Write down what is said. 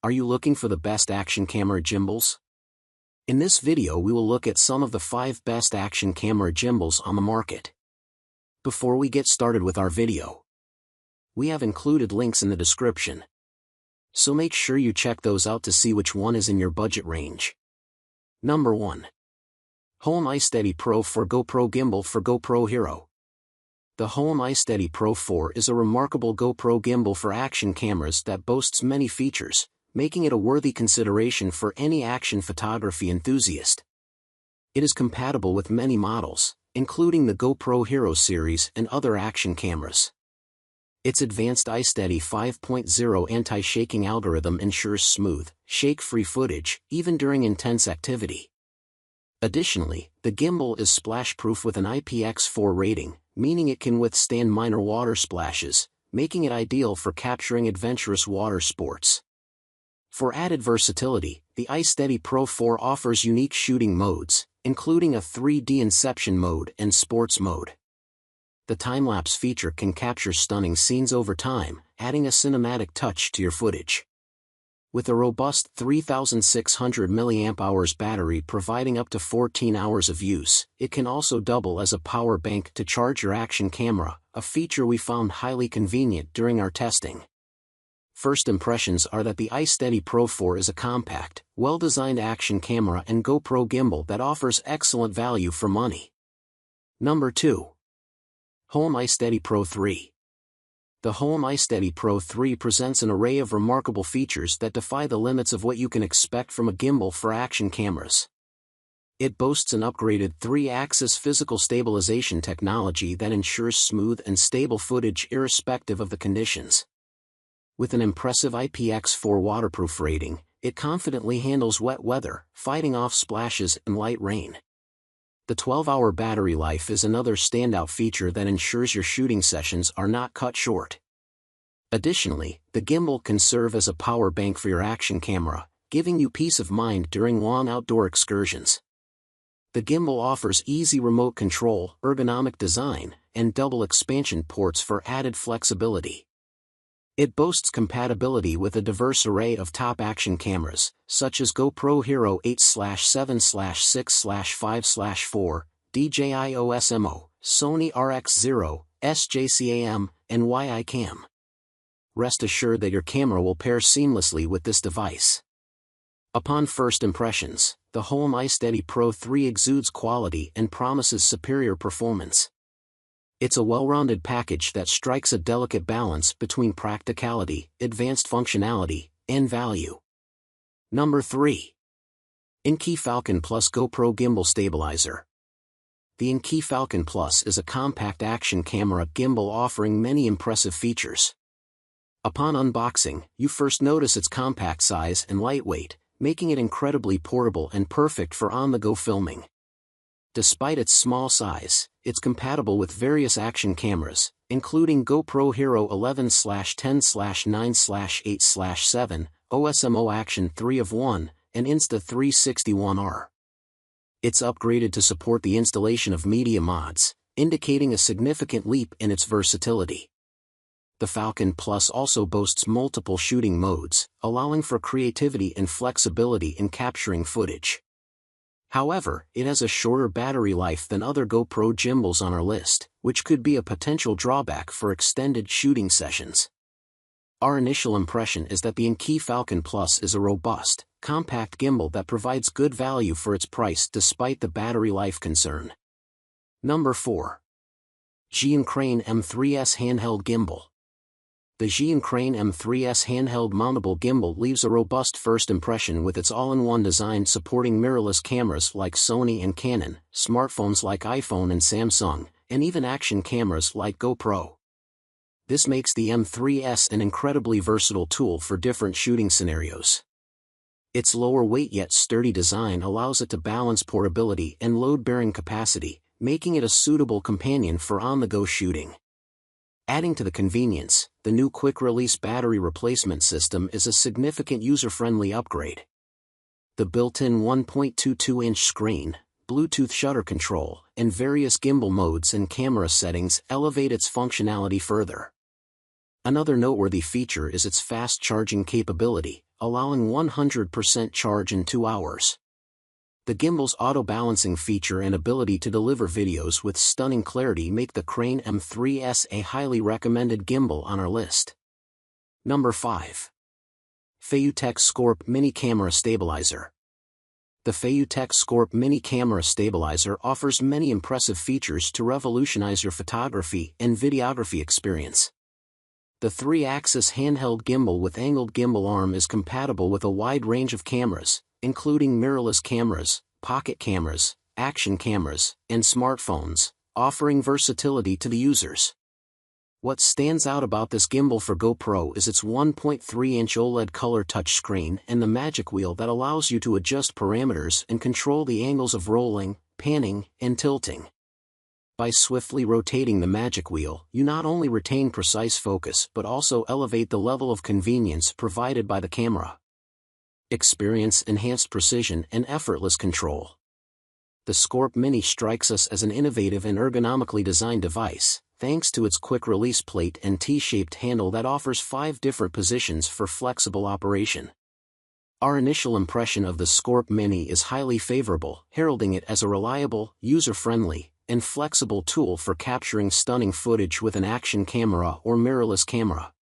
Are you looking for the best action camera gimbals? In this video we will look at some of the 5 best action camera gimbals on the market. Before we get started with our video, we have included links in the description, so make sure you check those out to see which one is in your budget range. Number 1. Homei Steady Pro 4 GoPro Gimbal for GoPro Hero. The Homei Steady Pro 4 is a remarkable GoPro gimbal for action cameras that boasts many features, making it a worthy consideration for any action photography enthusiast. It is compatible with many models, including the GoPro Hero series and other action cameras. Its advanced iSteady 5.0 anti-shaking algorithm ensures smooth, shake-free footage, even during intense activity. Additionally, the gimbal is splash-proof with an IPX4 rating, meaning it can withstand minor water splashes, making it ideal for capturing adventurous water sports. For added versatility, the iSteady Pro 4 offers unique shooting modes, including a 3D Inception mode and Sports mode. The time-lapse feature can capture stunning scenes over time, adding a cinematic touch to your footage. With a robust 3600 mAh battery providing up to 14 hours of use, it can also double as a power bank to charge your action camera, a feature we found highly convenient during our testing. First impressions are that the iSteady Pro 4 is a compact, well-designed action camera and GoPro gimbal that offers excellent value for money. Number 2. Homei Steady Pro 3. The Homei Steady Pro 3 presents an array of remarkable features that defy the limits of what you can expect from a gimbal for action cameras. It boasts an upgraded 3-axis physical stabilization technology that ensures smooth and stable footage irrespective of the conditions. With an impressive IPX4 waterproof rating, it confidently handles wet weather, fighting off splashes and light rain. The 12-hour battery life is another standout feature that ensures your shooting sessions are not cut short. Additionally, the gimbal can serve as a power bank for your action camera, giving you peace of mind during long outdoor excursions. The gimbal offers easy remote control, ergonomic design, and double expansion ports for added flexibility. It boasts compatibility with a diverse array of top action cameras, such as GoPro Hero 8/7/6/5/4, DJI Osmo, Sony RX0, SJCAM, and YICam. Rest assured that your camera will pair seamlessly with this device. Upon first impressions, the Homei Steady Pro 3 exudes quality and promises superior performance. It's a well-rounded package that strikes a delicate balance between practicality, advanced functionality, and value. Number 3. Inkee Falcon Plus GoPro Gimbal Stabilizer. The Inkee Falcon Plus is a compact action camera gimbal offering many impressive features. Upon unboxing, you first notice its compact size and lightweight, making it incredibly portable and perfect for on-the-go filming. Despite its small size, it's compatible with various action cameras, including GoPro Hero 11/10/9/8/7, Osmo Action 3 of 1, and Insta361R. It's upgraded to support the installation of media mods, indicating a significant leap in its versatility. The Falcon Plus also boasts multiple shooting modes, allowing for creativity and flexibility in capturing footage. However, it has a shorter battery life than other GoPro gimbals on our list, which could be a potential drawback for extended shooting sessions. Our initial impression is that the Inkee Falcon Plus is a robust, compact gimbal that provides good value for its price despite the battery life concern. Number 4. Zhiyun Crane M3s Handheld Gimbal. The Xan Crane M3s handheld mountable gimbal leaves a robust first impression with its all-in-one design supporting mirrorless cameras like Sony and Canon, smartphones like iPhone and Samsung, and even action cameras like GoPro. This makes the M3s an incredibly versatile tool for different shooting scenarios. Its lower weight yet sturdy design allows it to balance portability and load-bearing capacity, making it a suitable companion for on-the-go shooting. Adding to the convenience, the new quick-release battery replacement system is a significant user-friendly upgrade. The built-in 1.22-inch screen, Bluetooth shutter control, and various gimbal modes and camera settings elevate its functionality further. Another noteworthy feature is its fast charging capability, allowing 100% charge in 2 hours. The gimbal's auto-balancing feature and ability to deliver videos with stunning clarity make the Crane M3s a highly recommended gimbal on our list. Number 5. FeiyuTech Scorp Mini Camera Stabilizer. The FeiyuTech Scorp Mini Camera Stabilizer offers many impressive features to revolutionize your photography and videography experience. The 3-axis handheld gimbal with angled gimbal arm is compatible with a wide range of cameras, including mirrorless cameras, pocket cameras, action cameras, and smartphones, offering versatility to the users. What stands out about this gimbal for GoPro is its 1.3-inch OLED color touchscreen and the magic wheel that allows you to adjust parameters and control the angles of rolling, panning, and tilting. By swiftly rotating the magic wheel, you not only retain precise focus but also elevate the level of convenience provided by the camera. Experience enhanced precision and effortless control. The Scorp Mini strikes us as an innovative and ergonomically designed device, thanks to its quick-release plate and T-shaped handle that offers 5 different positions for flexible operation. Our initial impression of the Scorp Mini is highly favorable, heralding it as a reliable, user-friendly, and flexible tool for capturing stunning footage with an action camera or mirrorless camera.